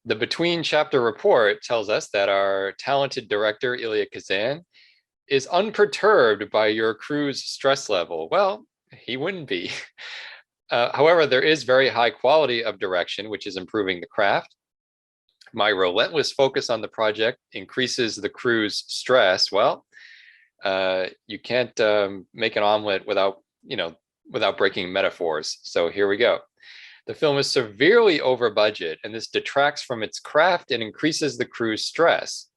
The between chapter report tells us that our talented director, Ilya Kazan, is unperturbed by your crew's stress level. Well, he wouldn't be. However, there is very high quality of direction, which is improving the craft. My relentless focus on the project increases the crew's stress. Well, you can't make an omelet without breaking metaphors. So here we go. The film is severely over budget, and this detracts from its craft and increases the crew's stress.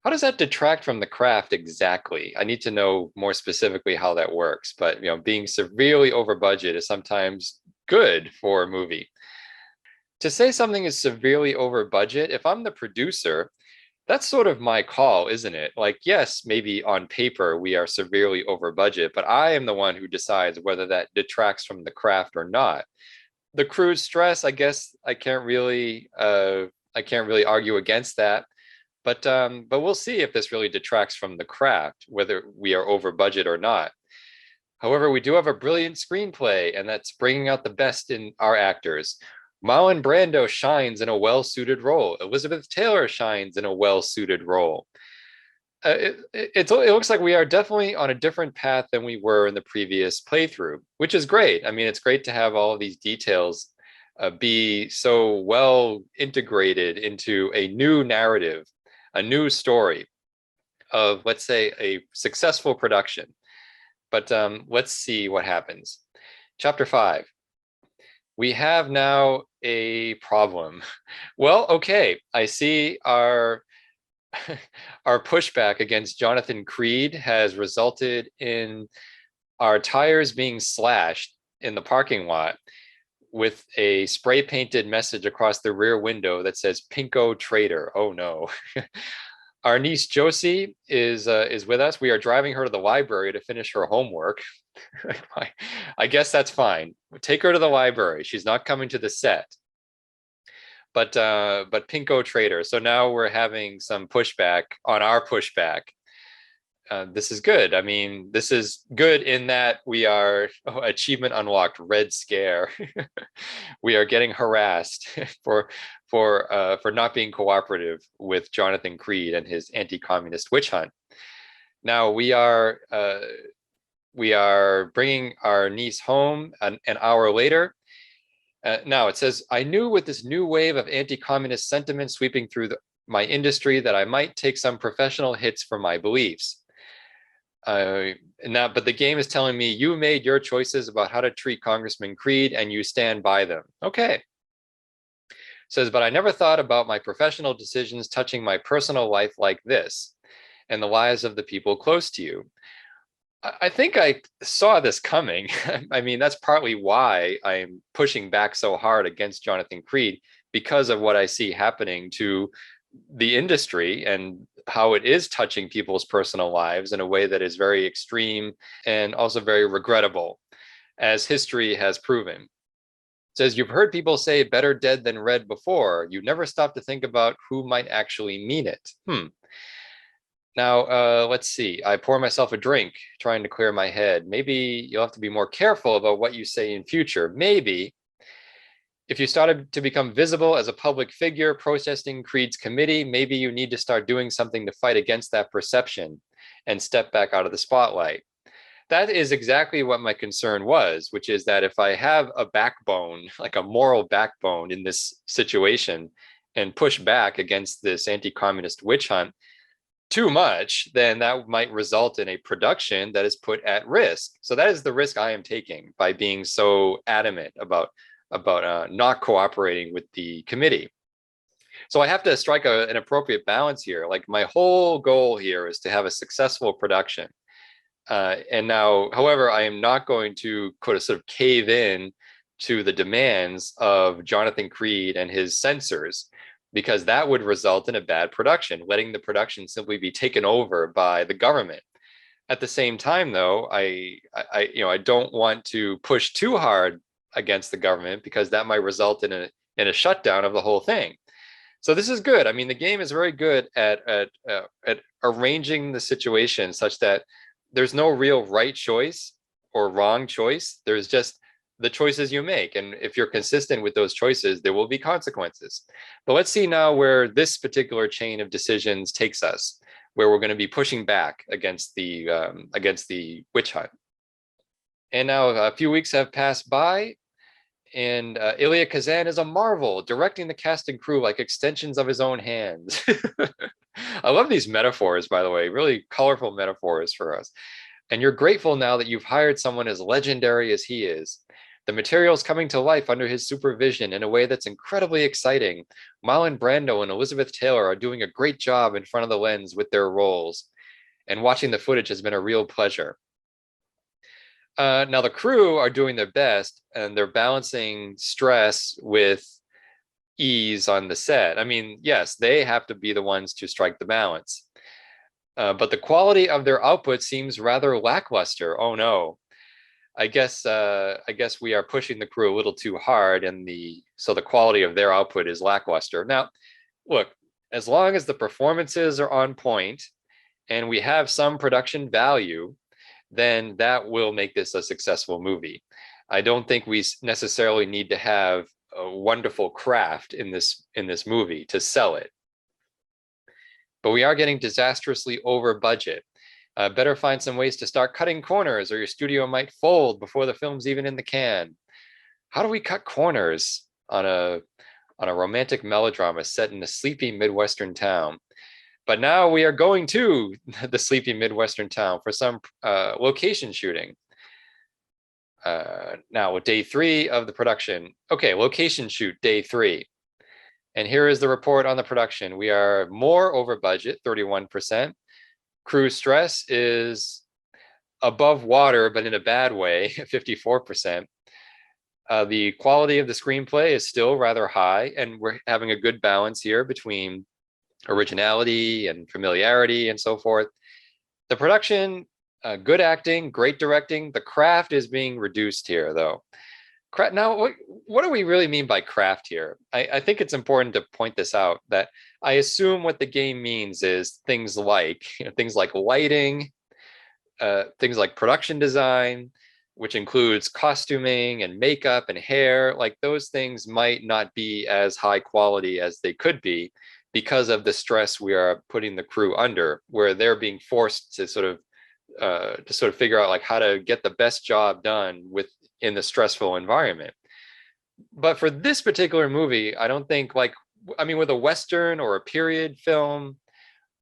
How does that detract from the craft exactly? I need to know more specifically how that works, but being severely over budget is sometimes good for a movie. To say something is severely over budget, if I'm the producer, that's sort of my call, isn't it? Like, yes, maybe on paper we are severely over budget, but I am the one who decides whether that detracts from the craft or not. The crew's stress, I guess I can't really argue against that. But we'll see if this really detracts from the craft, whether we are over budget or not. However, we do have a brilliant screenplay, and that's bringing out the best in our actors. Marlon Brando shines in a well-suited role. Elizabeth Taylor shines in a well-suited role. It looks like we are definitely on a different path than we were in the previous playthrough, which is great. I mean, it's great to have all of these details be so well integrated into a new narrative, a new story of, let's say, a successful production. But let's see what happens. Chapter 5. We have now a problem. Well, okay, I see our pushback against Jonathan Creed has resulted in our tires being slashed in the parking lot with a spray painted message across the rear window that says "Pinko Traitor." Oh no. Our niece Josie is with us. We are driving her to the library to finish her homework. I guess that's fine. Take her to the library. She's not coming to the set. But Pinko Traitor. So now we're having some pushback on our pushback. This is good. I mean, this is good in that we are achievement unlocked, Red Scare. We are getting harassed for not being cooperative with Jonathan Creed and his anti-communist witch hunt. Now we are bringing our niece home an hour later. Now it says, I knew with this new wave of anti-communist sentiment sweeping through my industry that I might take some professional hits for my beliefs. But the game is telling me you made your choices about how to treat Congressman Creed and you stand by them. Okay. Says, but I never thought about my professional decisions touching my personal life like this and the lives of the people close to you. I think I saw this coming. I mean, that's partly why I'm pushing back so hard against Jonathan Creed, because of what I see happening to the industry and how it is touching people's personal lives in a way that is very extreme and also very regrettable, as history has proven. It says, you've heard people say better dead than red before. You never stop to think about who might actually mean it. Now, let's see. I pour myself a drink, trying to clear my head. Maybe you'll have to be more careful about what you say in future. Maybe if you started to become visible as a public figure protesting Creed's committee, maybe you need to start doing something to fight against that perception and step back out of the spotlight. That is exactly what my concern was, which is that if I have a backbone, like a moral backbone in this situation, and push back against this anti-communist witch hunt too much, then that might result in a production that is put at risk. So that is the risk I am taking by being so adamant about not cooperating with the committee. So I have to strike an appropriate balance here. Like, my whole goal here is to have a successful production. And now, however, I am not going to sort of cave in to the demands of Jonathan Creed and his censors, because that would result in a bad production, letting the production simply be taken over by the government. At the same time, though, I don't want to push too hard against the government, because that might result in a shutdown of the whole thing. So this is good. I mean, the game is very good at arranging the situation such that there's no real right choice or wrong choice. There's just the choices you make. And if you're consistent with those choices, there will be consequences. But let's see now where this particular chain of decisions takes us, where we're going to be pushing back against the witch hunt. And now a few weeks have passed by, and Ilya Kazan is a marvel, directing the cast and crew like extensions of his own hands. I love these metaphors, by the way, really colorful metaphors for us. And you're grateful now that you've hired someone as legendary as he is. The material's coming to life under his supervision in a way that's incredibly exciting. Marlon Brando and Elizabeth Taylor are doing a great job in front of the lens with their roles, and watching the footage has been a real pleasure. Now the crew are doing their best, and they're balancing stress with ease on the set. I mean, yes, they have to be the ones to strike the balance. But the quality of their output seems rather lackluster. Oh no. I guess we are pushing the crew a little too hard, and so the quality of their output is lackluster. Now, look, as long as the performances are on point and we have some production value, then that will make this a successful movie. I don't think we necessarily need to have a wonderful craft in this movie to sell it. But we are getting disastrously over budget. Better find some ways to start cutting corners, or your studio might fold before the film's even in the can. How do we cut corners on a romantic melodrama set in a sleepy Midwestern town? But now we are going to the sleepy Midwestern town for some location shooting. Now, day 3 of the production. Okay, location shoot, day 3. And here is the report on the production. We are more over budget, 31%. Crew stress is above water, but in a bad way, 54%. The quality of the screenplay is still rather high, and we're having a good balance here between originality and familiarity and so forth. The production, good acting, great directing. The craft is being reduced here, though. Now, what do we really mean by craft here? I think it's important to point this out, that I assume what the game means is things like lighting, things like production design, which includes costuming and makeup and hair. Like, those things might not be as high quality as they could be because of the stress we are putting the crew under, where they're being forced to sort of figure out like how to get the best job done in the stressful environment. But for this particular movie, I don't think with a Western or a period film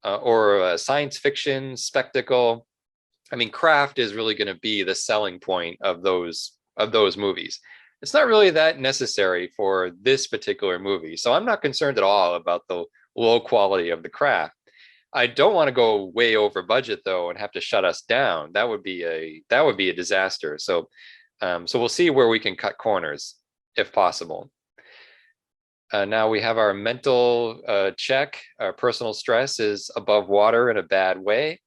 or a science fiction spectacle, I mean, craft is really going to be the selling point of those movies. It's not really that necessary for this particular movie. So I'm not concerned at all about the low quality of the craft. I don't want to go way over budget though and have to shut us down. That would be a disaster. So we'll see where we can cut corners if possible. Now we have our mental check. Our personal stress is above water in a bad way.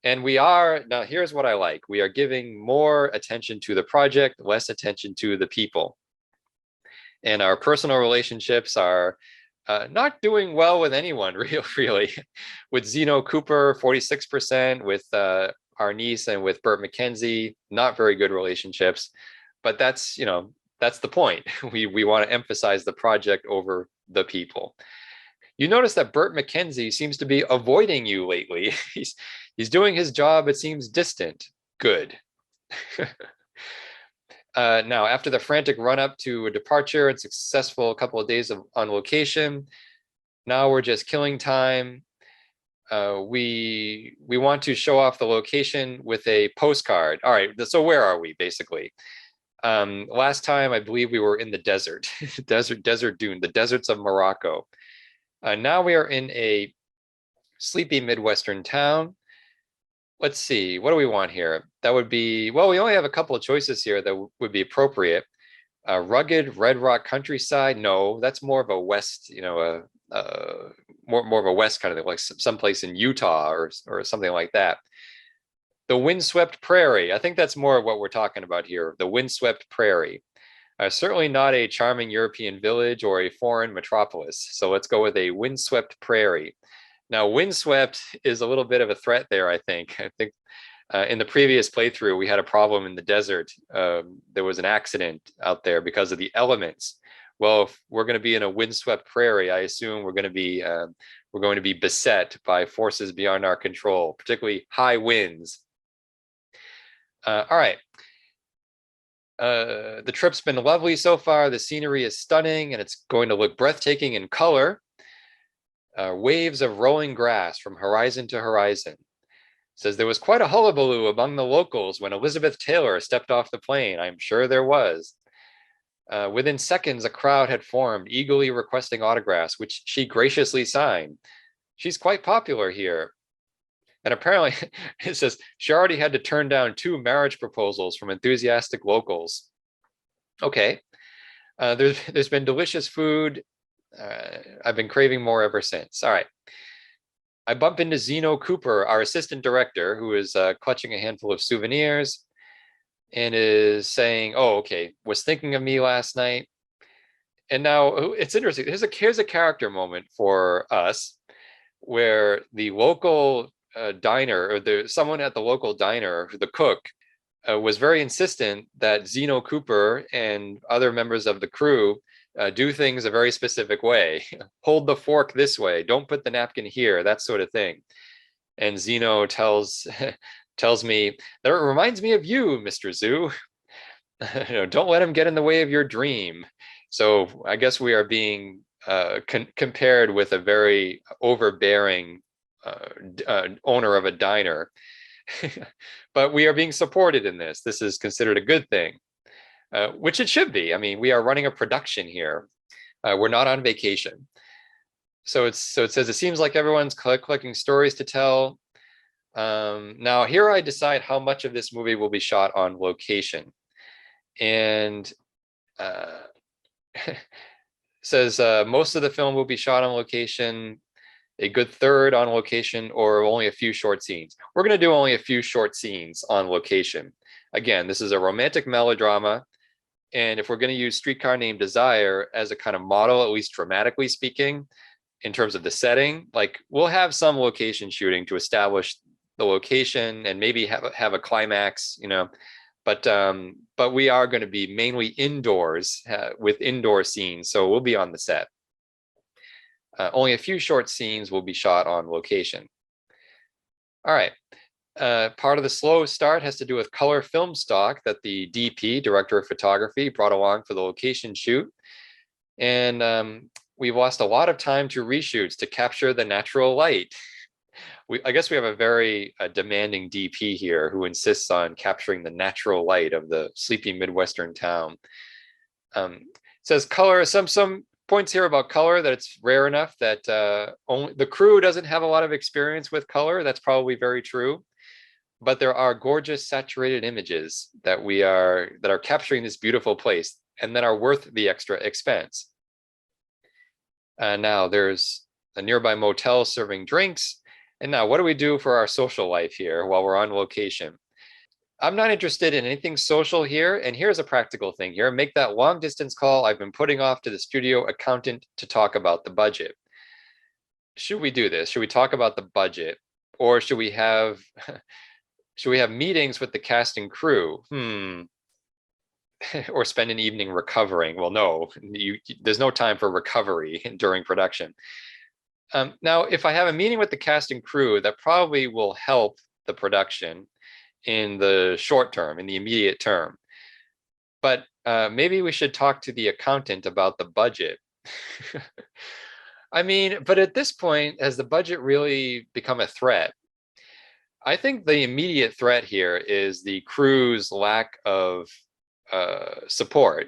And now here's what I like. We are giving more attention to the project, less attention to the people. And our personal relationships are not doing well with anyone, really. With Zeno Cooper, 46%, with our niece and with Burt McKenzie, not very good relationships. But that's the point. We want to emphasize the project over the people. You notice that Burt McKenzie seems to be avoiding you lately. He's doing his job, it seems distant. Good. Now, after the frantic run-up to a departure and successful couple of days on location, now we're just killing time. We want to show off the location with a postcard. All right, so where are we, basically? Last time, I believe we were in the desert, desert dune, the deserts of Morocco. Now we are in a sleepy Midwestern town. Let's see, what do we want here? That would be, well, we only have a couple of choices here that would be appropriate. Rugged red rock countryside. No, that's more of a west, more of a west kind of thing, like someplace in Utah or something like that. The windswept prairie. I think that's more of what we're talking about here. The windswept prairie. Certainly not a charming European village or a foreign metropolis. So let's go with a windswept prairie. Now, windswept is a little bit of a threat there, I think. I think In the previous playthrough, we had a problem in the desert. There was an accident out there because of the elements. Well, if we're going to be in a windswept prairie, I assume we're going to be beset by forces beyond our control, particularly high winds. All right. The trip's been lovely so far. The scenery is stunning, and it's going to look breathtaking in color. Waves of rolling grass from horizon to horizon. Says there was quite a hullabaloo among the locals when Elizabeth Taylor stepped off the plane. I'm sure there was. Within seconds, a crowd had formed, eagerly requesting autographs, which she graciously signed. She's quite popular here. And apparently, it says she already had to turn down 2 marriage proposals from enthusiastic locals. Okay. There's been delicious food. I've been craving more ever since. All right. I bump into Zeno Cooper, our assistant director, who is clutching a handful of souvenirs and is saying, oh, okay, was thinking of me last night. And now it's interesting. Here's a character moment for us where the local diner, or someone at the local diner, the cook, was very insistent that Zeno Cooper and other members of the crew do things a very specific way. Hold the fork this way. Don't put the napkin here. That sort of thing. And Zeno tells me that it reminds me of you, Mr. Zoo. Don't let him get in the way of your dream. So I guess we are being compared with a very overbearing owner of a diner. But we are being supported in this. This is considered a good thing, which it should be. I mean, we are running a production here. We're not on vacation. So it says, it seems like everyone's collecting stories to tell. Now here I decide how much of this movie will be shot on location. And says most of the film will be shot on location, a good third on location, or only a few short scenes. We're going to do only a few short scenes on location. Again, this is a romantic melodrama. And if we're going to use Streetcar Named Desire as a kind of model, at least dramatically speaking, in terms of the setting, like we'll have some location shooting to establish the location and maybe have a climax, but we are going to be mainly indoors with indoor scenes. So we'll be on the set. Only a few short scenes will be shot on location. All right. Part of the slow start has to do with color film stock that the DP, director of photography, brought along for the location shoot. And we've lost a lot of time to reshoots to capture the natural light. I guess we have a very demanding DP here who insists on capturing the natural light of the sleepy Midwestern town. It says color, some points here about color, that it's rare enough that only the crew doesn't have a lot of experience with color. That's probably very true. But there are gorgeous saturated images that are capturing this beautiful place and that are worth the extra expense. Now there's a nearby motel serving drinks. And now what do we do for our social life here while we're on location? I'm not interested in anything social here. And here's a practical thing here. Make that long distance call I've been putting off to the studio accountant to talk about the budget. Should we do this? Should we talk about the budget? Or should we have meetings with the cast and crew? Or spend an evening recovering? Well, no, there's no time for recovery during production. Now, if I have a meeting with the cast and crew, that probably will help the production in the short term, in the immediate term. But maybe we should talk to the accountant about the budget. I mean, but at this point, has the budget really become a threat? I think the immediate threat here is the crew's lack of support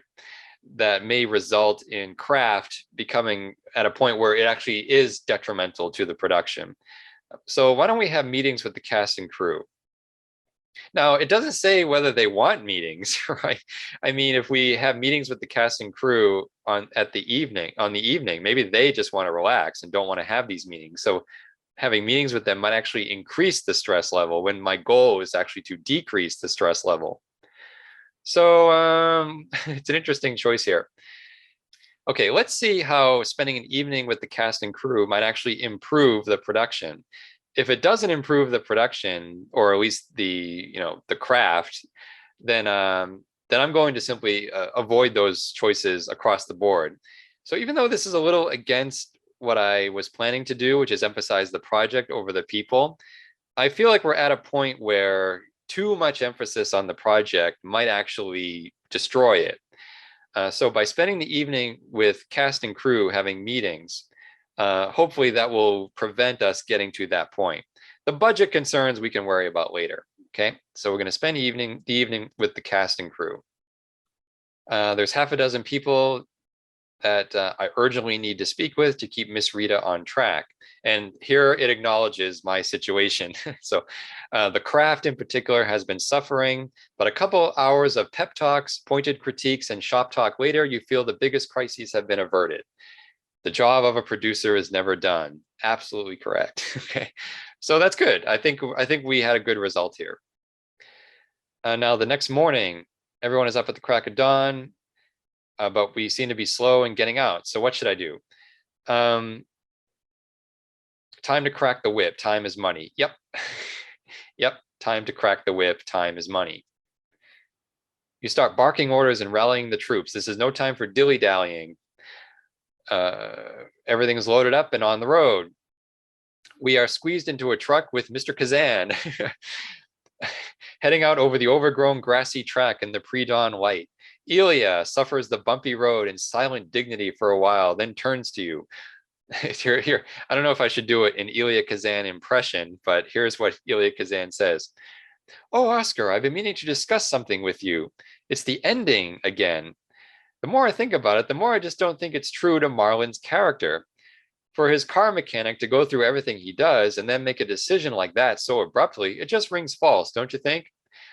that may result in craft becoming at a point where it actually is detrimental to the production. So why don't we have meetings with the cast and crew? Now, it doesn't say whether they want meetings, right? I mean, if we have meetings with the cast and crew on the evening, maybe they just want to relax and don't want to have these meetings. So having meetings with them might actually increase the stress level when my goal is actually to decrease the stress level. So it's an interesting choice here. Okay, let's see how spending an evening with the cast and crew might actually improve the production. if it doesn't improve the production, or at least the craft, then I'm going to simply avoid those choices across the board. So even though this is a little against what I was planning to do, which is emphasize the project over the people, I feel like we're at a point where too much emphasis on the project might actually destroy it. So by spending the evening with cast and crew having meetings, hopefully that will prevent us getting to that point. The budget concerns we can worry about later. Okay, so we're going to spend the evening with the cast and crew. There's half a dozen people that I urgently need to speak with to keep Miss Rita on track. And here it acknowledges my situation. So the craft in particular has been suffering, but a couple hours of pep talks, pointed critiques, and shop talk later, you feel the biggest crises have been averted. The job of a producer is never done. Absolutely correct. Okay, so that's good. I think we had a good result here. Now the next morning, everyone is up at the crack of dawn, but we seem to be slow in getting out. So what should I do? Time to crack the whip. Time is money. Yep. Yep. Time to crack the whip. Time is money. You start barking orders and rallying the troops. This is no time for dilly-dallying. Everything's loaded up and on the road. We are squeezed into a truck with Mr. Kazan, heading out over the overgrown grassy track in the pre-dawn light. Ilya suffers the bumpy road in silent dignity for a while, then turns to you. Here, I don't know if I should do it in Ilya Kazan impression, but here's what Ilya Kazan says. Oh, Oscar, I've been meaning to discuss something with you. It's the ending again. The more I think about it, the more I just don't think it's true to Marlon's character. For his car mechanic to go through everything he does and then make a decision like that so abruptly, it just rings false, don't you think?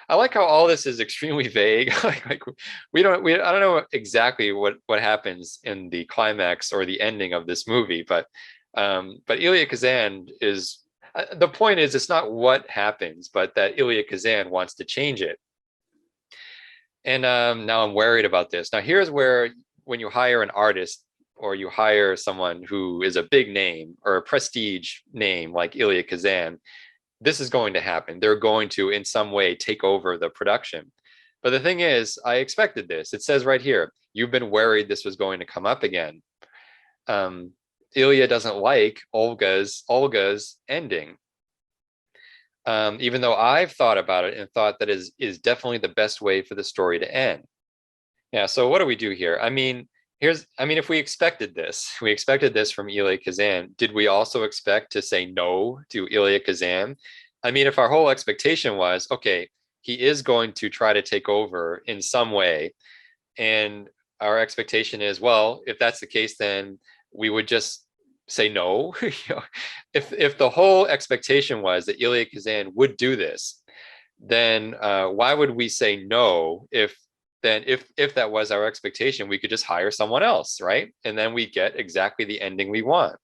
I like how all this is extremely vague. I don't know exactly what happens in the climax or the ending of this movie, but Ilya Kazan is the point is it's not what happens, but that Ilya Kazan wants to change it. And now I'm worried about this. Now here's where when you hire an artist or you hire someone who is a big name or a prestige name like Ilya Kazan, this is going to happen. They're going to, in some way, take over the production. But the thing is, I expected this. It says right here, you've been worried this was going to come up again. Ilya doesn't like Olga's ending. Even though I've thought about it and thought that is definitely the best way for the story to end. Yeah, so what do we do here? I mean, if we expected this from Ilya Kazan, did we also expect to say no to Ilya Kazan? I mean, if our whole expectation was, okay, he is going to try to take over in some way, and our expectation is, well, if that's the case, then we would just say no. If the whole expectation was that Ilya Kazan would do this, then why would we say no if that was our expectation, we could just hire someone else, right? And then we get exactly the ending we want.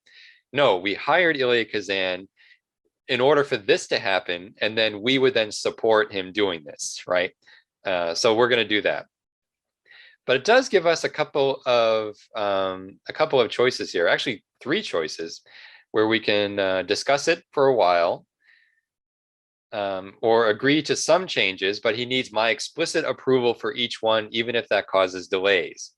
No, we hired Ilya Kazan in order for this to happen, and then we would then support him doing this, right? So we're going to do that. But it does give us a couple of choices here, actually 3 choices, where we can discuss it for a while, or agree to some changes, but he needs my explicit approval for each one, even if that causes delays.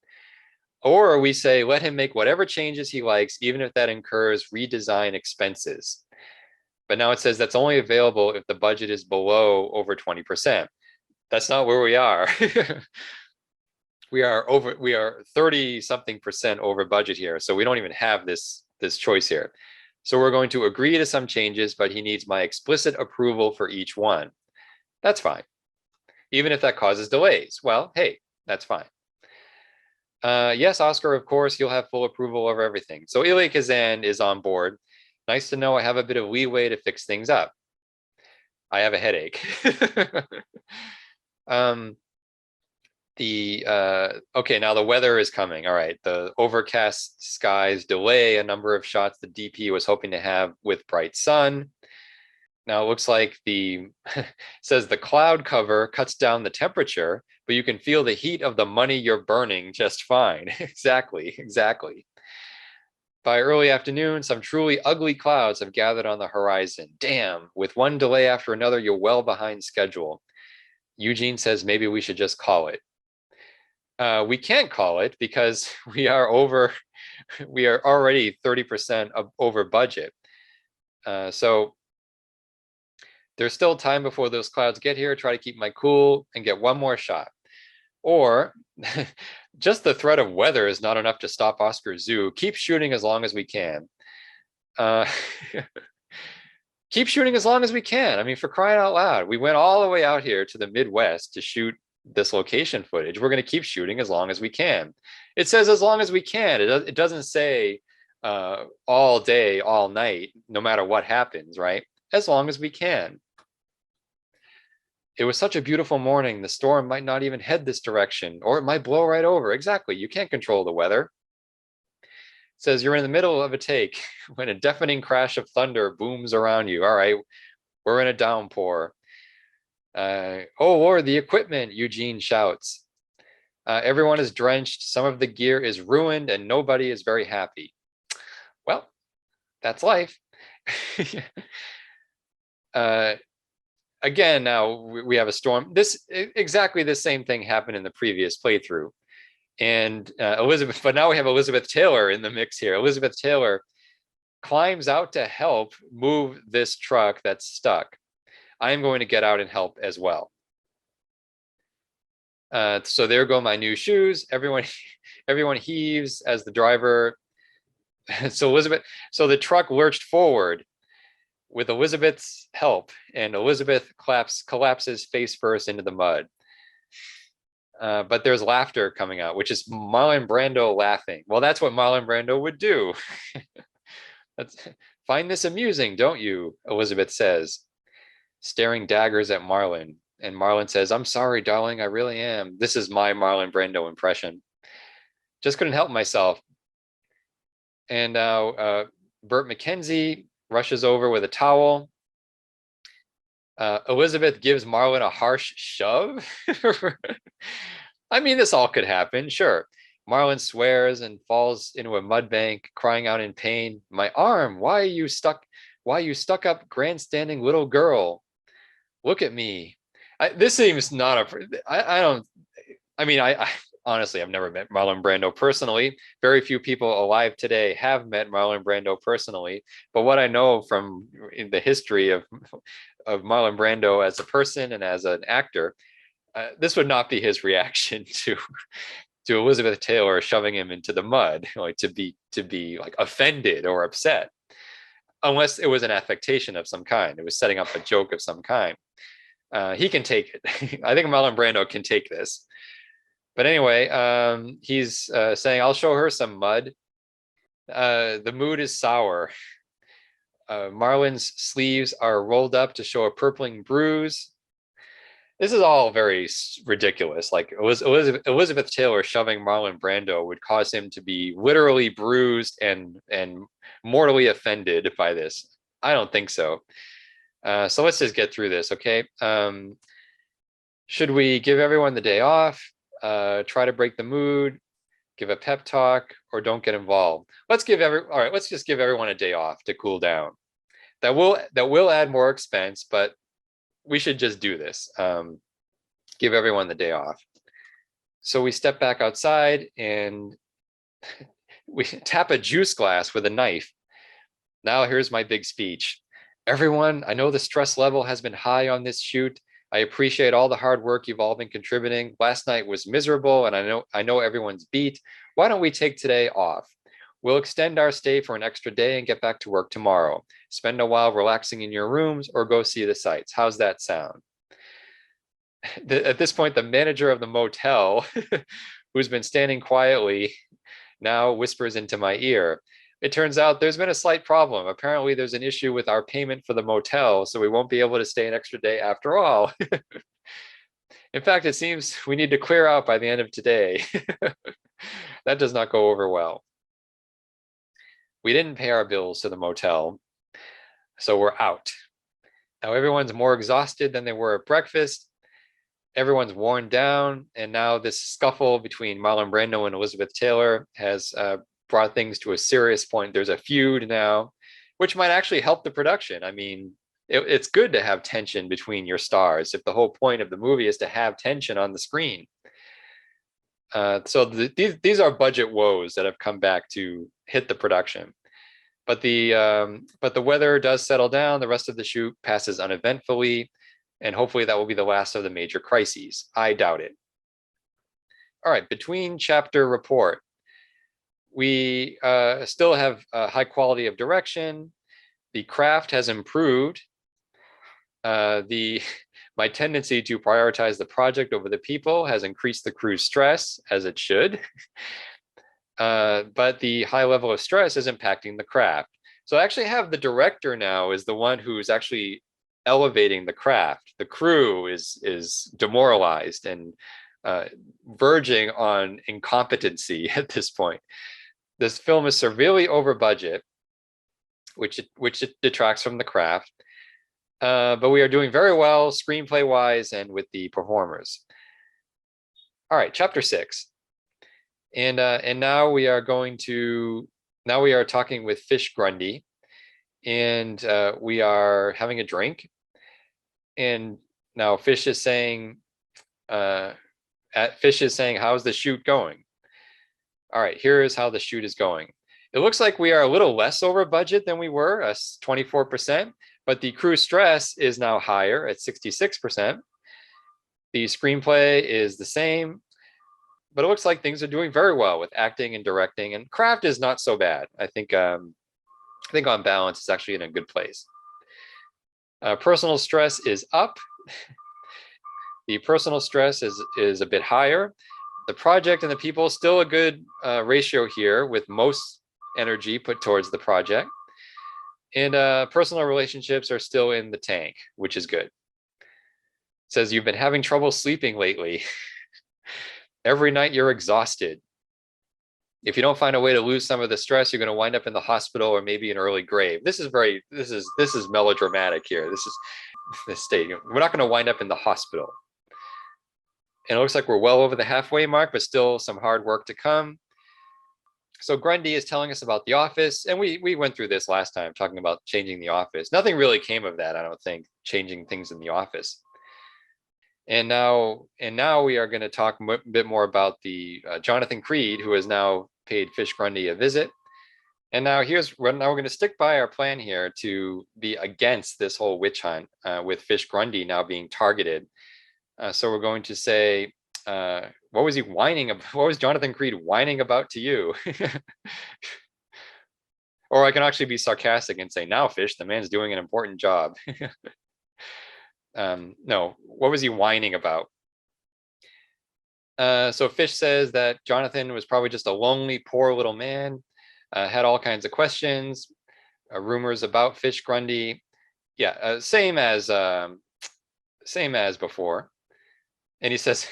Or we say, let him make whatever changes he likes, even if that incurs redesign expenses. But now it says that's only available if the budget is below over 20%. That's not where we are. We are 30 something percent over budget here. So we don't even have this choice here. So we're going to agree to some changes, but he needs my explicit approval for each one. That's fine. Even if that causes delays. Well, hey, that's fine. Yes, Oscar, of course, you'll have full approval over everything. So Ilya Kazan is on board. Nice to know I have a bit of leeway to fix things up. I have a headache. Okay, now the weather is coming. All right, the overcast skies delay a number of shots the DP was hoping to have with bright sun. Now it looks like says the cloud cover cuts down the temperature, but you can feel the heat of the money you're burning just fine. Exactly. By early afternoon, some truly ugly clouds have gathered on the horizon. Damn, with one delay after another, you're well behind schedule. Eugene says maybe we should just call it. We can't call it because we are already 30% over budget. So there's still time before those clouds get here. Try to keep my cool and get one more shot. Or just the threat of weather is not enough to stop Oscar Zoo. Keep shooting as long as we can. Uh, keep shooting as long as we can. I mean, for crying out loud, we went all the way out here to the Midwest to shoot this location footage. We're going to keep shooting as long as we can. It says as long as we can. It doesn't say all day, all night, no matter what happens, right? As long as we can. It was such a beautiful morning. The storm might not even head this direction, or it might blow right over. Exactly. You can't control the weather. It says you're in the middle of a take when a deafening crash of thunder booms around you. All right, we're in a downpour. Oh, Lord, the equipment, Eugene shouts. Everyone is drenched. Some of the gear is ruined and nobody is very happy. Well, that's life. Again, now we have a storm. Exactly the same thing happened in the previous playthrough. And Elizabeth, but now we have Elizabeth Taylor in the mix here. Elizabeth Taylor climbs out to help move this truck that's stuck. I am going to get out and help as well. So there go my new shoes. Everyone heaves as the driver. So the truck lurched forward with Elizabeth's help, and Elizabeth collapses face first into the mud. But there's laughter coming out, which is Marlon Brando laughing. Well, that's what Marlon Brando would do. Find this amusing, don't you? Elizabeth says, staring daggers at Marlon. And Marlon says, I'm sorry, darling, I really am. This is my Marlon Brando impression. Just couldn't help myself. And now Burt McKenzie rushes over with a towel. Elizabeth gives Marlon a harsh shove. I mean, this all could happen, sure. Marlon swears and falls into a mud bank, crying out in pain. My arm, why you stuck up grandstanding little girl? Look at me. This seems not I honestly, I've never met Marlon Brando personally. Very few people alive today have met Marlon Brando personally. But what I know from in the history of Marlon Brando as a person and as an actor, this would not be his reaction to Elizabeth Taylor shoving him into the mud, like to be like offended or upset, unless it was an affectation of some kind. It was setting up a joke of some kind. He can take it. I think Marlon Brando can take this. But anyway, he's saying, I'll show her some mud. The mood is sour. Marlon's sleeves are rolled up to show a purpling bruise. This is all very ridiculous. Like Elizabeth Taylor shoving Marlon Brando would cause him to be literally bruised and mortally offended by this. I don't think so. So let's just get through this, okay? Should we give everyone the day off? Try to break the mood, give a pep talk, or don't get involved? All right, let's just give everyone a day off to cool down. That will add more expense, but we should just do this. Give everyone the day off. So we step back outside and we tap a juice glass with a knife. Now here's my big speech. Everyone, I know the stress level has been high on this shoot. I appreciate all the hard work you've all been contributing. Last night was miserable and I know everyone's beat. Why don't we take today off? We'll extend our stay for an extra day and get back to work tomorrow. Spend a while relaxing in your rooms or go see the sights. How's that sound? At this point, the manager of the motel, who's been standing quietly, now whispers into my ear. It turns out there's been a slight problem. Apparently there's an issue with our payment for the motel, so we won't be able to stay an extra day after all. In fact, it seems we need to clear out by the end of today. That does not go over well. We didn't pay our bills to the motel, so we're out. Now everyone's more exhausted than they were at breakfast. Everyone's worn down, and now this scuffle between Marlon Brando and Elizabeth Taylor has brought things to a serious point. There's a feud now, which might actually help the production. I mean, it's good to have tension between your stars if the whole point of the movie is to have tension on the screen. So these are budget woes that have come back to hit the production. But the weather does settle down. The rest of the shoot passes uneventfully, and hopefully that will be the last of the major crises. I doubt it. All right, between chapter report, we still have a high quality of direction. The craft has improved. My tendency to prioritize the project over the people has increased the crew's stress, as it should. But the high level of stress is impacting the craft. So I actually have the director now is the one who's actually elevating the craft. The crew is demoralized and verging on incompetency at this point. This film is severely over budget, which it detracts from the craft. But we are doing very well screenplay wise and with the performers. All right, chapter 6. And now we are talking with Fish Grundy, and we are having a drink. And now Fish is saying, how's the shoot going? All right, here is how the shoot is going. It looks like we are a little less over budget than we were, 24%, but the crew stress is now higher at 66%. The screenplay is the same, but it looks like things are doing very well with acting and directing, and craft is not so bad. I think on balance, it's actually in a good place. Personal stress is up. The personal stress is a bit higher. The project and the people, still a good ratio here, with most energy put towards the project. And personal relationships are still in the tank, which is good. It says you've been having trouble sleeping lately. Every night you're exhausted. If you don't find a way to lose some of the stress, you're going to wind up in the hospital or maybe an early grave. This is melodramatic here. This is this state. We're not going to wind up in the hospital. And it looks like we're well over the halfway mark, but still some hard work to come. So Grundy is telling us about the office, and we went through this last time, talking about changing the office. Nothing really came of that, I don't think, changing things in the office. And now we are going to talk a bit more about the Jonathan Creed, who has now paid Fish Grundy a visit. And now we're going to stick by our plan here to be against this whole witch hunt, with Fish Grundy now being targeted. So we're going to say, what was he whining about? What was Jonathan Creed whining about to you? Or I can actually be sarcastic and say, now Fish, the man's doing an important job. No, what was he whining about? So Fish says that Jonathan was probably just a lonely, poor little man, had all kinds of questions, rumors about Fish Grundy. Yeah, same as before. And he says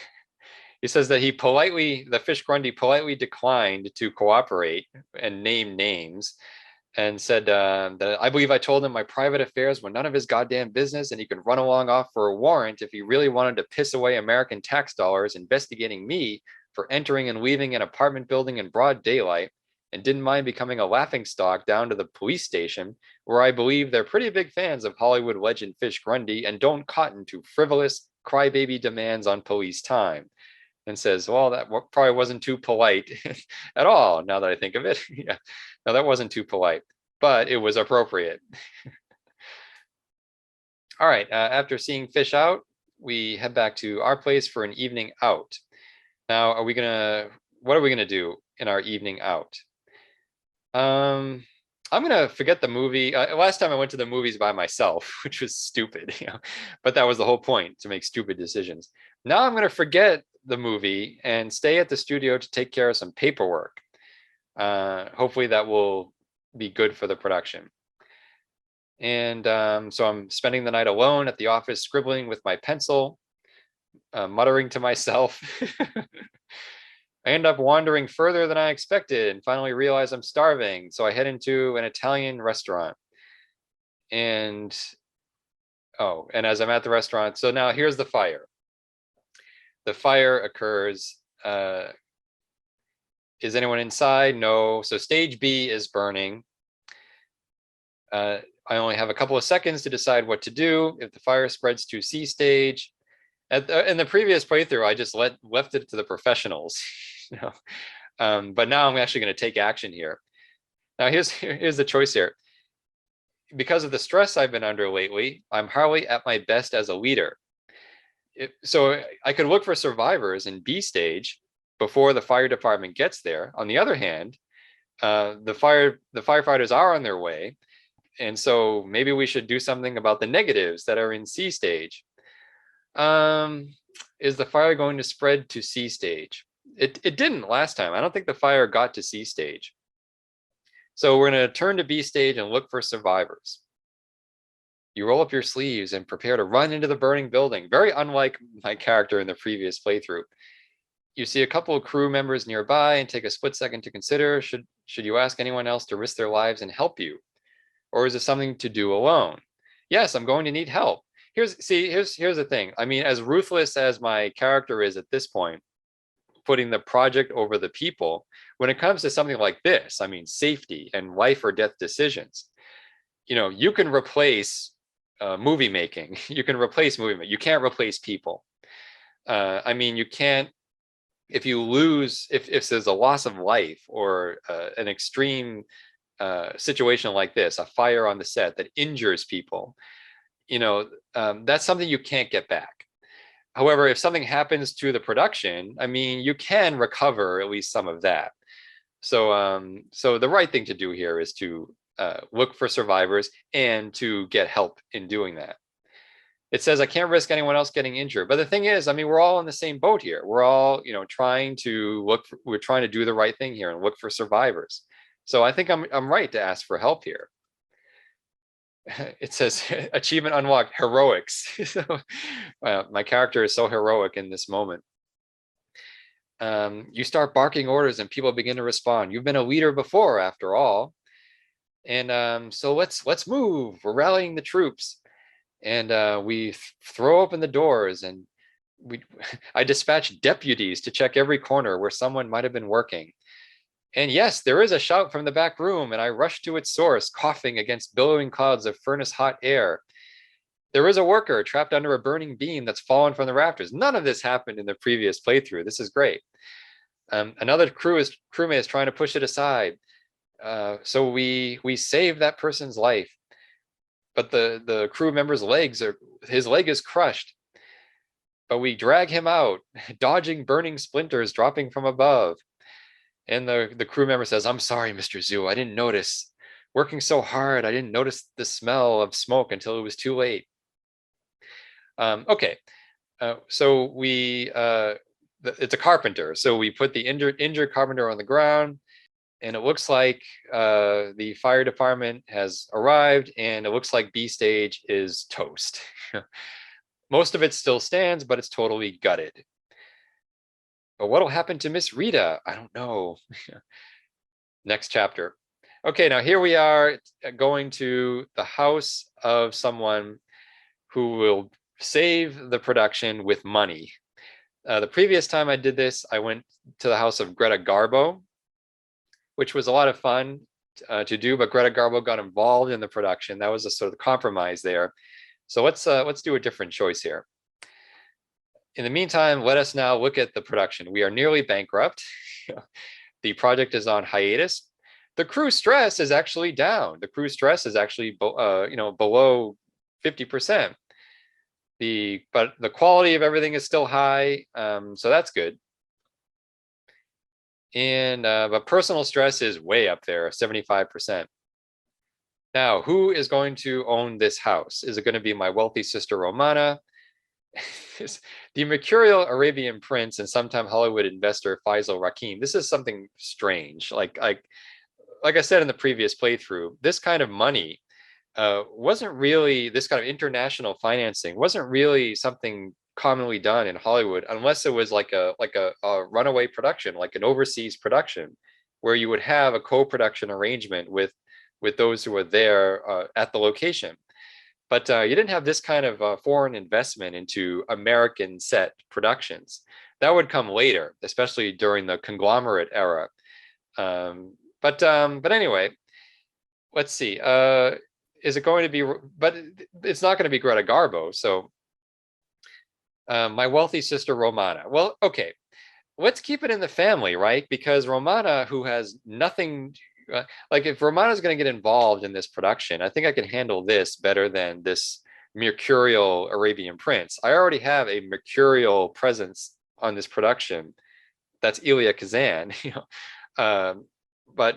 that Fish Grundy politely declined to cooperate and name names, and said that I believe I told him my private affairs were none of his goddamn business, and he could run along off for a warrant if he really wanted to piss away American tax dollars investigating me for entering and leaving an apartment building in broad daylight, and didn't mind becoming a laughingstock down to the police station, where I believe they're pretty big fans of Hollywood legend Fish Grundy and don't cotton to frivolous crybaby demands on police time. And says, well, that probably wasn't too polite at all, now that I think of it. Yeah, no, that wasn't too polite, but it was appropriate. All right, after seeing Fish out, we head back to our place for an evening out. Now, what are we gonna do in our evening out? I'm gonna forget the movie. Last time I went to the movies by myself, which was stupid, but that was the whole point, to make stupid decisions. Now I'm gonna forget the movie and stay at the studio to take care of some paperwork. Hopefully that will be good for the production. And so I'm spending the night alone at the office, scribbling with my pencil, muttering to myself. I end up wandering further than I expected and finally realize I'm starving. So I head into an Italian restaurant. And as I'm at the restaurant, so now here's the fire. The fire occurs Is anyone inside? No. So stage B is burning. I only have a couple of seconds to decide what to do. If the fire spreads to C stage, in the previous playthrough, I just left it to the professionals. But now I'm actually going to take action here. Now here's the choice here. Because of the stress I've been under lately, I'm hardly at my best as a leader. So I could look for survivors in B stage before the fire department gets there. On the other hand, the firefighters are on their way, and so maybe we should do something about the negatives that are in C stage. Is the fire going to spread to C stage? It didn't last time. I don't think the fire got to C stage. So we're going to turn to B stage and look for survivors. You roll up your sleeves and prepare to run into the burning building. Very unlike my character in the previous playthrough. You see a couple of crew members nearby and take a split second to consider, should you ask anyone else to risk their lives and help you? Or is it something to do alone? Yes, I'm going to need help. Here's the thing. I mean, as ruthless as my character is at this point, putting the project over the people, when it comes to something like this, I mean, safety and life or death decisions, you can replace movie making. You can replace movie making. You can't replace people. I mean, you can't, if you lose, if there's a loss of life or an extreme situation like this, a fire on the set that injures people, that's something you can't get back. However, if something happens to the production, I mean, you can recover at least some of that. So, so the right thing to do here is to look for survivors and to get help in doing that. It says I can't risk anyone else getting injured, but the thing is, I mean, we're all in the same boat here. We're all, trying to we're trying to do the right thing here and look for survivors. So I think I'm right to ask for help here. It says achievement unlocked, heroics. So, my character is so heroic in this moment. You start barking orders and people begin to respond. You've been a leader before, after all. And so let's move. We're rallying the troops. And we throw open the doors, and I dispatch deputies to check every corner where someone might have been working. And yes, there is a shout from the back room, and I rush to its source, coughing against billowing clouds of furnace hot air. There is a worker trapped under a burning beam that's fallen from the rafters. None of this happened in the previous playthrough. This is great. Another crewmate is trying to push it aside. So we save that person's life. But the crew member's his leg is crushed. But we drag him out, dodging burning splinters dropping from above. And the crew member says, "I'm sorry, Mr. Zhu, I didn't notice. Working so hard, I didn't notice the smell of smoke until it was too late." Okay, so it's a carpenter. So we put the injured carpenter on the ground, and it looks like the fire department has arrived, and it looks like B stage is toast. Most of it still stands, but it's totally gutted. But what'll happen to Miss Rita? I don't know. Next chapter. Okay, now here we are going to the house of someone who will save the production with money. The previous time I did this, I went to the house of Greta Garbo, which was a lot of fun to do, but Greta Garbo got involved in the production. That was a sort of compromise there. So let's do a different choice here. In the meantime, let us now look at the production. We are nearly bankrupt. The project is on hiatus. The crew stress is actually down. The crew stress is actually below 50%. But the quality of everything is still high, so that's good. And but personal stress is way up there, 75%. Now, who is going to own this house? Is it going to be my wealthy sister Romana? The mercurial Arabian prince and sometime Hollywood investor Faisal Rakim. This is something strange. Like I said in the previous playthrough, this kind of money wasn't really, this kind of international financing wasn't really something commonly done in Hollywood, unless it was like a runaway production, like an overseas production, where you would have a co-production arrangement with those who were there at the location. But you didn't have this kind of foreign investment into American set productions. That would come later, especially during the conglomerate era. But anyway, let's see. Is it going to be? But it's not going to be Greta Garbo. So my wealthy sister Romana. Well, okay. Let's keep it in the family, right? Because Romana, who has nothing, like if Romana's going to get involved in this production, I think I can handle this better than this mercurial Arabian prince. I already have a mercurial presence on this production. That's Elia Kazan, but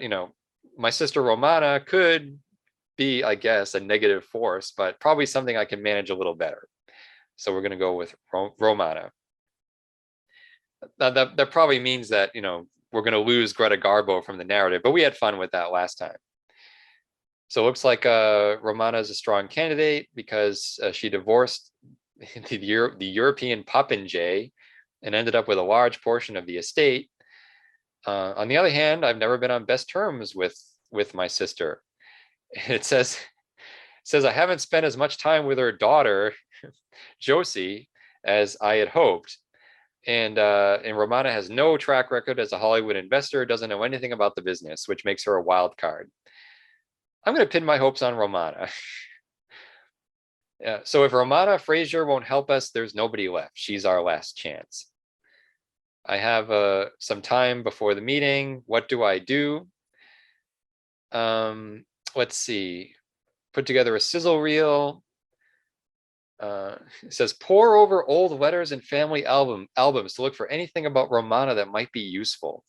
my sister Romana could be, I guess, a negative force, but probably something I can manage a little better. So we're going to go with Romana. That probably means that we're going to lose Greta Garbo from the narrative, but we had fun with that last time. So it looks like Romana is a strong candidate because she divorced the European Popinjay and ended up with a large portion of the estate. On the other hand, I've never been on best terms with my sister. It says I haven't spent as much time with her daughter, Josie, as I had hoped. And Romana has no track record as a Hollywood investor, doesn't know anything about the business, which makes her a wild card. I'm going to pin my hopes on Romana. Yeah, so if Romana Frazier won't help us, there's nobody left. She's our last chance. I have some time before the meeting. What do I do? Let's see. Put together a sizzle reel. It says pore over old letters and family albums to look for anything about Romana that might be useful.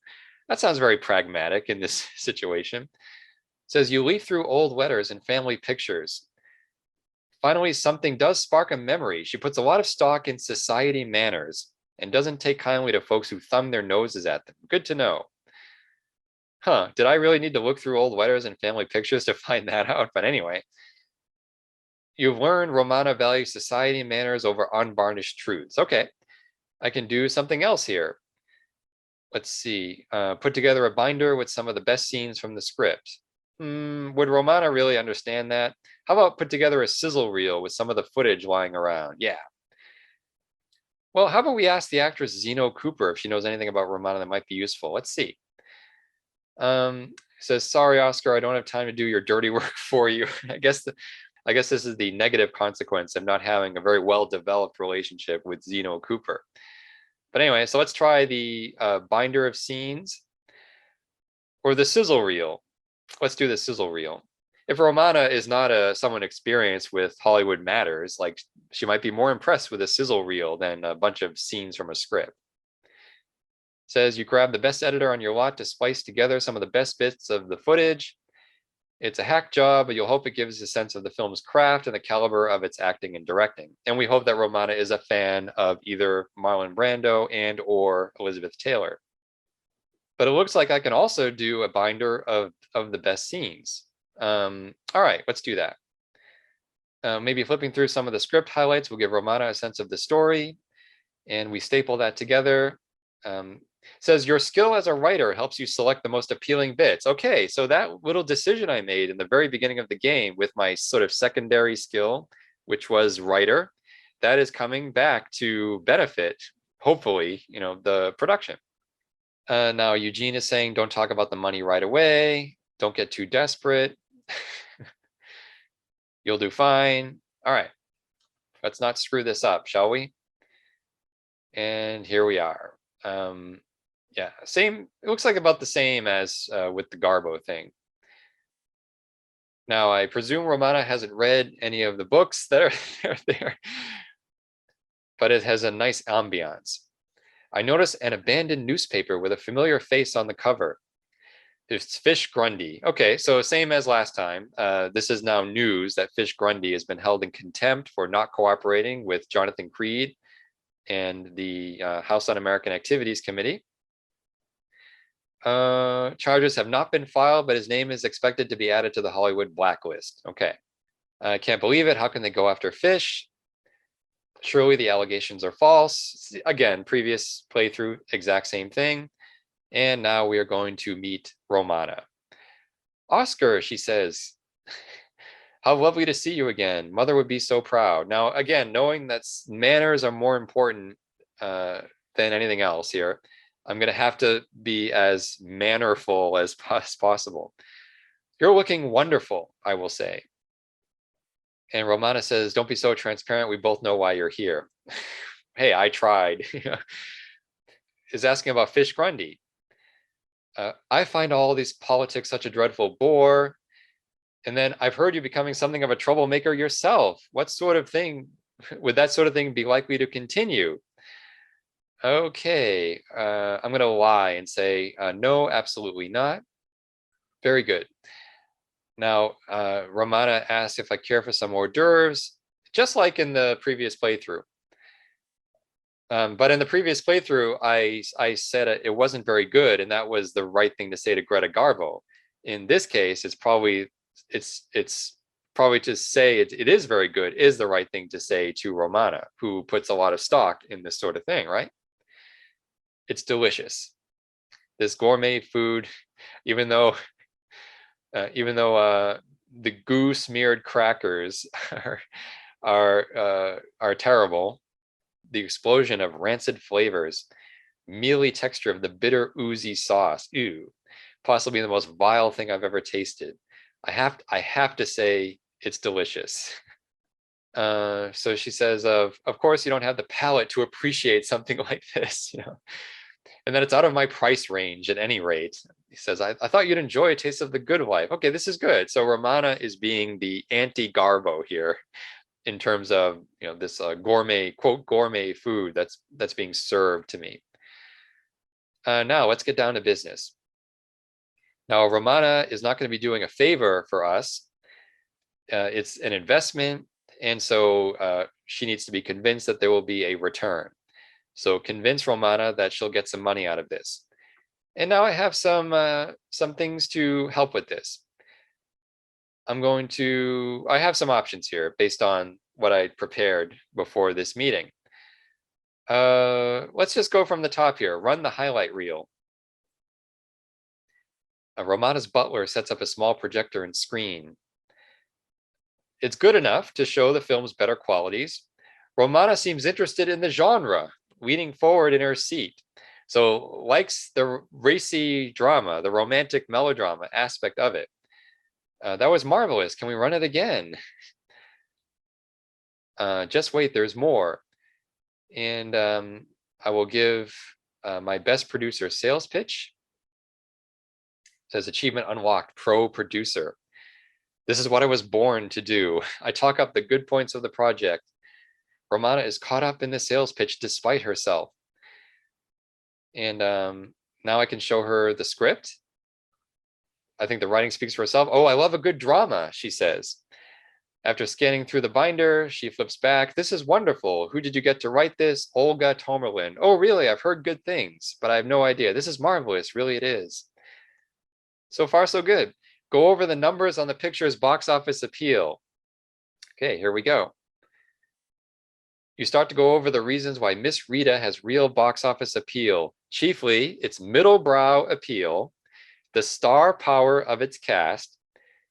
That sounds very pragmatic in this situation. It says you leaf through old letters and family pictures. Finally, something does spark a memory. She puts a lot of stock in society manners and doesn't take kindly to folks who thumb their noses at them. Good to know. Huh, did I really need to look through old letters and family pictures to find that out? But anyway. You've learned Romana values society manners over unvarnished truths. Okay, I can do something else here. Let's see. Put together a binder with some of the best scenes from the script. Would Romana really understand that? How about put together a sizzle reel with some of the footage lying around? Yeah. Well, how about we ask the actress Zeno Cooper if she knows anything about Romana that might be useful? Let's see. Says, sorry, Oscar, I don't have time to do your dirty work for you. I guess this is the negative consequence of not having a very well-developed relationship with Zeno Cooper. But anyway, so let's try the binder of scenes or the sizzle reel. Let's do the sizzle reel. If Romana is not someone experienced with Hollywood matters, like she might be more impressed with a sizzle reel than a bunch of scenes from a script. It says you grab the best editor on your lot to splice together some of the best bits of the footage. It's a hack job, but you'll hope it gives a sense of the film's craft and the caliber of its acting and directing. And we hope that Romana is a fan of either Marlon Brando and or Elizabeth Taylor. But it looks like I can also do a binder of the best scenes. All right, let's do that. Maybe flipping through some of the script highlights will give Romana a sense of the story. And we staple that together. Says your skill as a writer helps you select the most appealing bits. Okay, so that little decision I made in the very beginning of the game with my sort of secondary skill, which was writer, that is coming back to benefit, hopefully, the production. Now Eugene is saying, don't talk about the money right away. Don't get too desperate. You'll do fine. All right, let's not screw this up, shall we? And here we are. Yeah, same. It looks like about the same as with the Garbo thing. Now, I presume Romana hasn't read any of the books that are there, but it has a nice ambiance. I notice an abandoned newspaper with a familiar face on the cover. It's Fish Grundy. Okay, so same as last time. This is now news that Fish Grundy has been held in contempt for not cooperating with Jonathan Creed and the House Un-American Activities Committee. Charges have not been filed, but his name is expected to be added to the Hollywood blacklist. Okay. I can't believe it. How can they go after Fish? Surely the allegations are false. Again, previous playthrough, exact same thing. And now we are going to meet Romana. Oscar, she says, how lovely to see you again. Mother would be so proud. Now, again, knowing that manners are more important than anything else here, I'm going to have to be as mannerful as possible. You're looking wonderful, I will say. And Romana says, don't be so transparent. We both know why you're here. Hey, I tried. Is asking about fish Grundy. I find all these politics such a dreadful bore. And then I've heard you becoming something of a troublemaker yourself. What sort of thing would that sort of thing be likely to continue? Okay, I'm going to lie and say, no, absolutely not. Very good. Now, Romana asks if I care for some hors d'oeuvres, just like in the previous playthrough. But in the previous playthrough, I said it wasn't very good, and that was the right thing to say to Greta Garbo. In this case, it's probably to say it is very good is the right thing to say to Romana, who puts a lot of stock in this sort of thing, right? It's delicious. This gourmet food, even though the goo smeared crackers are terrible, the explosion of rancid flavors, mealy texture of the bitter oozy sauce, ew, possibly the most vile thing I've ever tasted. I have to say it's delicious. So she says, of course you don't have the palate to appreciate something like this, and then it's out of my price range at any rate. He says, I thought you'd enjoy a taste of the good life. Okay, this is good. So Romana is being the anti-Garbo here in terms of this gourmet, quote, gourmet food that's being served to me. Now let's get down to business. Now Romana is not going to be doing a favor for us. It's an investment, and so she needs to be convinced that there will be a return. So convince Romana that she'll get some money out of this. And now I have some things to help with this. I have some options here based on what I prepared before this meeting. Let's just go from the top here. Run the highlight reel. Romana's butler sets up a small projector and screen. It's good enough to show the film's better qualities. Romana seems interested in the genre, leaning forward in her seat. So likes the racy drama, the romantic melodrama aspect of it. That was marvelous. Can we run it again? Just wait, there's more. And I will give my best producer sales pitch. It says achievement unlocked, pro producer. This is what I was born to do. I talk up the good points of the project. Romana is caught up in the sales pitch despite herself. And now I can show her the script. I think the writing speaks for itself. Oh, I love a good drama, she says. After scanning through the binder, she flips back. This is wonderful. Who did you get to write this? Olga Tomerlin. Oh, really? I've heard good things, but I have no idea. This is marvelous. Really, it is. So far, so good. Go over the numbers on the picture's box office appeal. Okay, here we go. You start to go over the reasons why Miss Rita has real box office appeal. Chiefly, its middle brow appeal, the star power of its cast,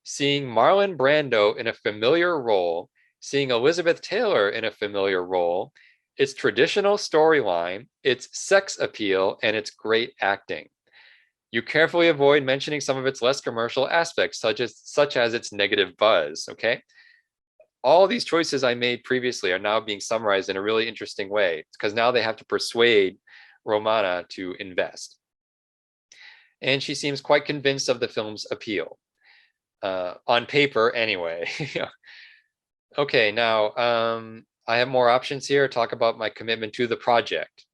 seeing Marlon Brando in a familiar role, seeing Elizabeth Taylor in a familiar role, its traditional storyline, its sex appeal, and its great acting. You carefully avoid mentioning some of its less commercial aspects, such as its negative buzz, okay? All these choices I made previously are now being summarized in a really interesting way, because now they have to persuade Romana to invest. And she seems quite convinced of the film's appeal. On paper, anyway. Okay, now I have more options here. Talk about my commitment to the project.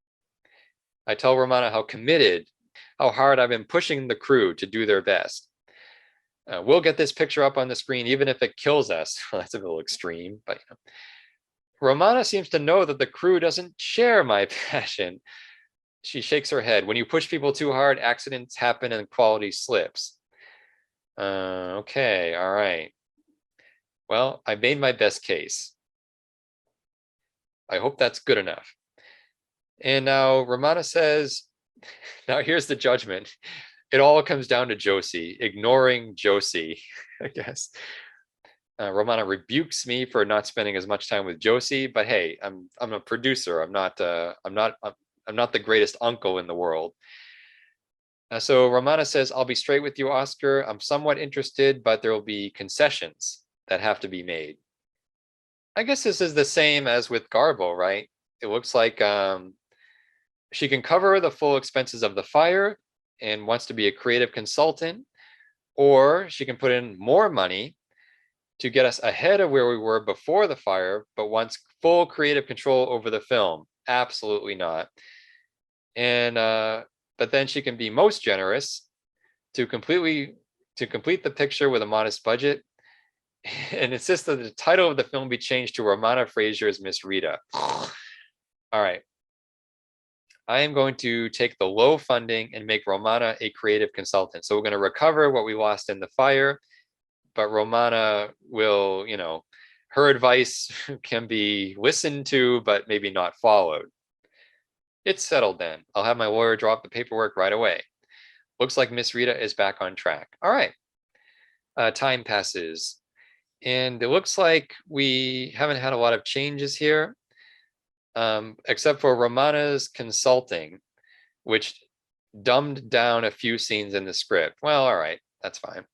I tell Romana how committed, how hard I've been pushing the crew to do their best. We'll get this picture up on the screen, even if it kills us. Well, that's a little extreme, but Romana seems to know that the crew doesn't share my passion. She shakes her head. When you push people too hard, accidents happen and quality slips. Okay, all right. Well, I made my best case. I hope that's good enough. And now Romana says, now here's the judgment. It all comes down to Josie, ignoring Josie, I guess. Romana rebukes me for not spending as much time with Josie, but hey, I'm a producer. I'm not I'm not the greatest uncle in the world. So Romana says, I'll be straight with you, Oscar. I'm somewhat interested, but there will be concessions that have to be made. I guess this is the same as with Garbo, right? It looks like she can cover the full expenses of the fire and wants to be a creative consultant, or she can put in more money to get us ahead of where we were before the fire, but wants full creative control over the film. Absolutely not. And but then she can be most generous to complete the picture with a modest budget and insist that the title of the film be changed to Romana Frazier's Miss Rita. All right. I am going to take the low funding and make Romana a creative consultant. So we're going to recover what we lost in the fire, but Romana will, her advice can be listened to, but maybe not followed. It's settled then. I'll have my lawyer drop the paperwork right away. Looks like Miss Rita is back on track. All right. Time passes. And it looks like we haven't had a lot of changes here, except for Romana's consulting, which dumbed down a few scenes in the script. Well, all right, that's fine.